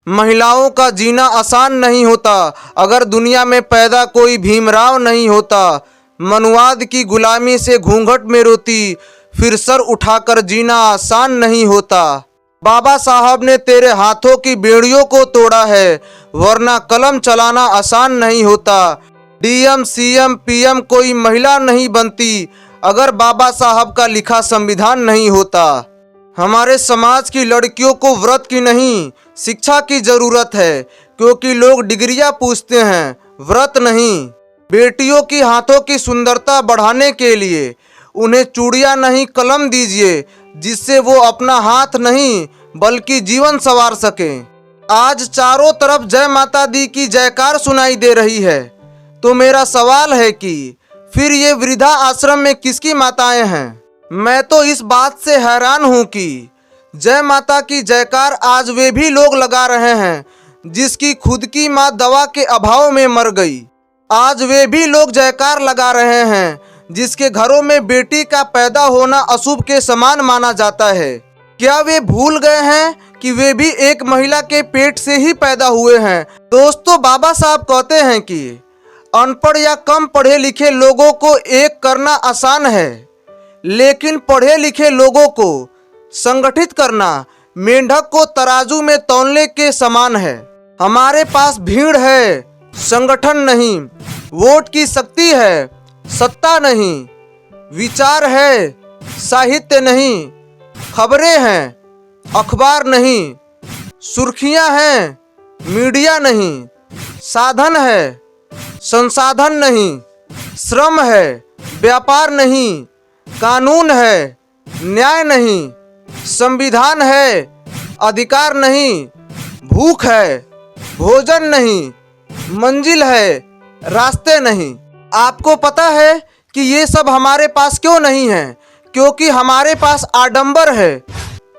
महिलाओं का जीना आसान नहीं होता। अगर दुनिया में पैदा कोई भीमराव नहीं होता। मनुवाद की गुलामी से घूंघट में रोती, फिर सर उठाकर जीना आसान नहीं होता। बाबा साहब ने तेरे हाथों की बेड़ियों को तोड़ा है, वरना कलम चलाना आसान नहीं होता। डीएम सीएम पीएम कोई महिला नहीं बनती, अगर बाबा साहब का लिखा संविधान नहीं होता। हमारे समाज की लड़कियों को व्रत की नहीं, शिक्षा की जरूरत है, क्योंकि लोग डिग्रियां पूछते हैं, व्रत नहीं। बेटियों की हाथों की सुंदरता बढ़ाने के लिए उन्हें चूड़ियां नहीं कलम दीजिए, जिससे वो अपना हाथ नहीं बल्कि जीवन संवार सकें। आज चारों तरफ जय माता दी की जयकार सुनाई दे रही है, तो मेरा सवाल है कि फिर ये वृद्धा आश्रम में किसकी माताएं हैं? मैं तो इस बात से हैरान हूँ कि जय माता की जयकार आज वे भी लोग लगा रहे हैं जिसकी खुद की माँ दवा के अभाव में मर गई। आज वे भी लोग जयकार लगा रहे हैं जिसके घरों में बेटी का पैदा होना अशुभ के समान माना जाता है। क्या वे भूल गए हैं कि वे भी एक महिला के पेट से ही पैदा हुए हैं? दोस्तों, बाबा साहब कहते हैं कि अनपढ़ या कम पढ़े लिखे लोगों को एक करना आसान है, लेकिन पढ़े लिखे लोगों को संगठित करना मेंढक को तराजू में तौलने के समान है। हमारे पास भीड़ है, संगठन नहीं। वोट की शक्ति है, सत्ता नहीं। विचार है, साहित्य नहीं। खबरें हैं, अखबार नहीं। सुर्खियां हैं, मीडिया नहीं। साधन है, संसाधन नहीं। श्रम है, व्यापार नहीं। कानून है, न्याय नहीं। संविधान है, अधिकार नहीं। भूख है, भोजन नहीं। मंजिल है, रास्ते नहीं। आपको पता है कि ये सब हमारे पास क्यों नहीं है? क्योंकि हमारे पास आडंबर है,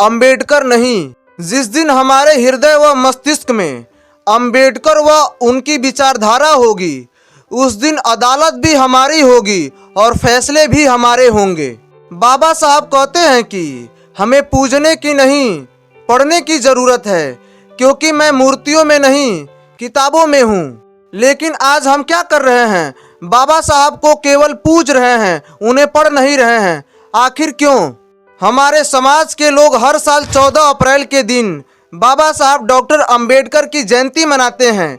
अंबेडकर नहीं। जिस दिन हमारे हृदय व मस्तिष्क में अंबेडकर व उनकी विचारधारा होगी, उस दिन अदालत भी हमारी होगी और फैसले भी हमारे होंगे। बाबा साहब कहते हैं कि हमें पूजने की नहीं, पढ़ने की जरूरत है, क्योंकि मैं मूर्तियों में नहीं, किताबों में हूँ। लेकिन आज हम क्या कर रहे हैं? बाबा साहब को केवल पूज रहे हैं, उन्हें पढ़ नहीं रहे हैं। आखिर क्यों? हमारे समाज के लोग हर साल 14 अप्रैल के दिन बाबा साहब डॉक्टर अंबेडकर की जयंती मनाते हैं,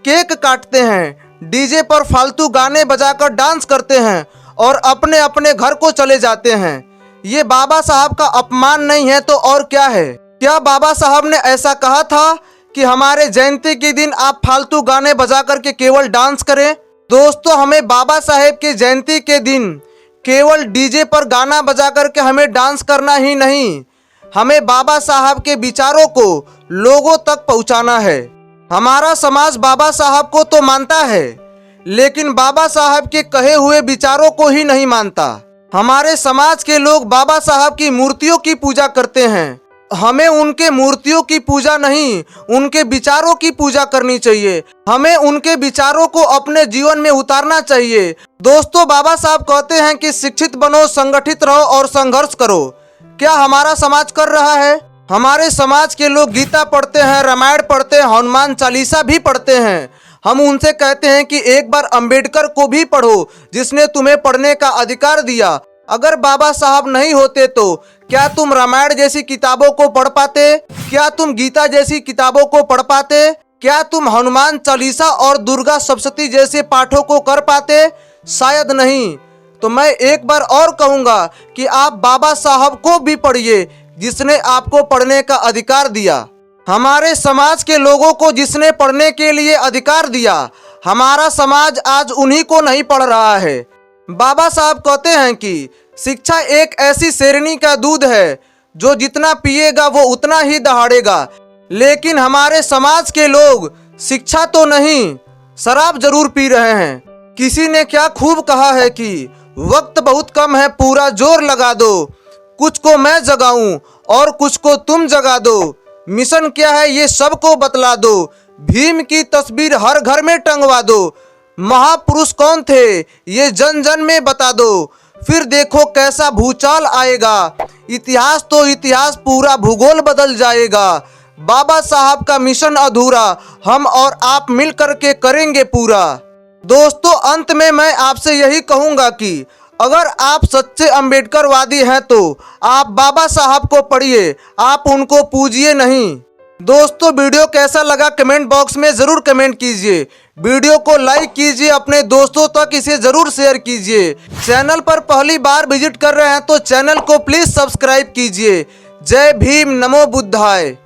केक काटते हैं, डीजे पर फालतू गाने बजाकर डांस करते हैं और अपने अपने घर को चले जाते हैं। ये बाबा साहब का अपमान नहीं है तो और क्या है? क्या बाबा साहब ने ऐसा कहा था कि हमारे जयंती के दिन आप फालतू गाने बजा करके केवल डांस करें? दोस्तों, हमें बाबा साहेब के जयंती के दिन केवल डीजे पर गाना बजा करके हमें डांस करना ही नहीं, हमें बाबा साहब के विचारों को लोगों तक पहुंचाना है। हमारा समाज बाबा साहब को तो मानता है, लेकिन बाबा साहब के कहे हुए विचारों को ही नहीं मानता। हमारे समाज के लोग बाबा साहब की मूर्तियों की पूजा करते हैं। हमें उनके मूर्तियों की पूजा नहीं, उनके विचारों की पूजा करनी चाहिए। हमें उनके विचारों को अपने जीवन में उतारना चाहिए। दोस्तों, बाबा साहब कहते हैं कि शिक्षित बनो, संगठित रहो और संघर्ष करो। क्या हमारा समाज कर रहा है? हमारे समाज के लोग गीता पढ़ते हैं, रामायण पढ़ते हैं, हनुमान चालीसा भी पढ़ते हैं। हम उनसे कहते हैं कि एक बार अंबेडकर को भी पढ़ो, जिसने तुम्हें पढ़ने का अधिकार दिया। अगर बाबा साहब नहीं होते तो क्या तुम रामायण जैसी किताबों को पढ़ पाते? क्या तुम गीता जैसी किताबों को पढ़ पाते? क्या तुम हनुमान चालीसा और दुर्गा सप्तशती जैसे पाठों को कर पाते? शायद नहीं। तो मैं एक बार और कहूँगा कि आप बाबा साहब को भी पढ़िए, जिसने आपको पढ़ने का अधिकार दिया। हमारे समाज के लोगों को जिसने पढ़ने के लिए अधिकार दिया, हमारा समाज आज उन्हीं को नहीं पढ़ रहा है। बाबा साहब कहते हैं कि शिक्षा एक ऐसी शेरनी का दूध है, जो जितना पिएगा वो उतना ही दहाड़ेगा। लेकिन हमारे समाज के लोग शिक्षा तो नहीं, शराब जरूर पी रहे हैं। किसी ने क्या खूब कहा है कि वक्त बहुत कम है, पूरा जोर लगा दो। कुछ को मैं जगाऊं और कुछ को तुम जगा दो। मिशन क्या है ये सबको बतला दो। भीम की तस्वीर हर घर में टंगवा दो। महापुरुष कौन थे ये जन जन में बता दो। फिर देखो कैसा भूचाल आएगा। इतिहास तो इतिहास, पूरा भूगोल बदल जाएगा। बाबा साहब का मिशन अधूरा हम और आप मिलकर के करेंगे पूरा। दोस्तों, अंत में मैं आपसे यही कहूंगा कि अगर आप सच्चे अंबेडकरवादी हैं तो आप बाबा साहब को पढ़िए, आप उनको पूजिए नहीं। दोस्तों, वीडियो कैसा लगा कमेंट बॉक्स में ज़रूर कमेंट कीजिए। वीडियो को लाइक कीजिए, अपने दोस्तों तक इसे ज़रूर शेयर कीजिए। चैनल पर पहली बार विजिट कर रहे हैं तो चैनल को प्लीज़ सब्सक्राइब कीजिए। जय भीम, नमो बुद्धाय।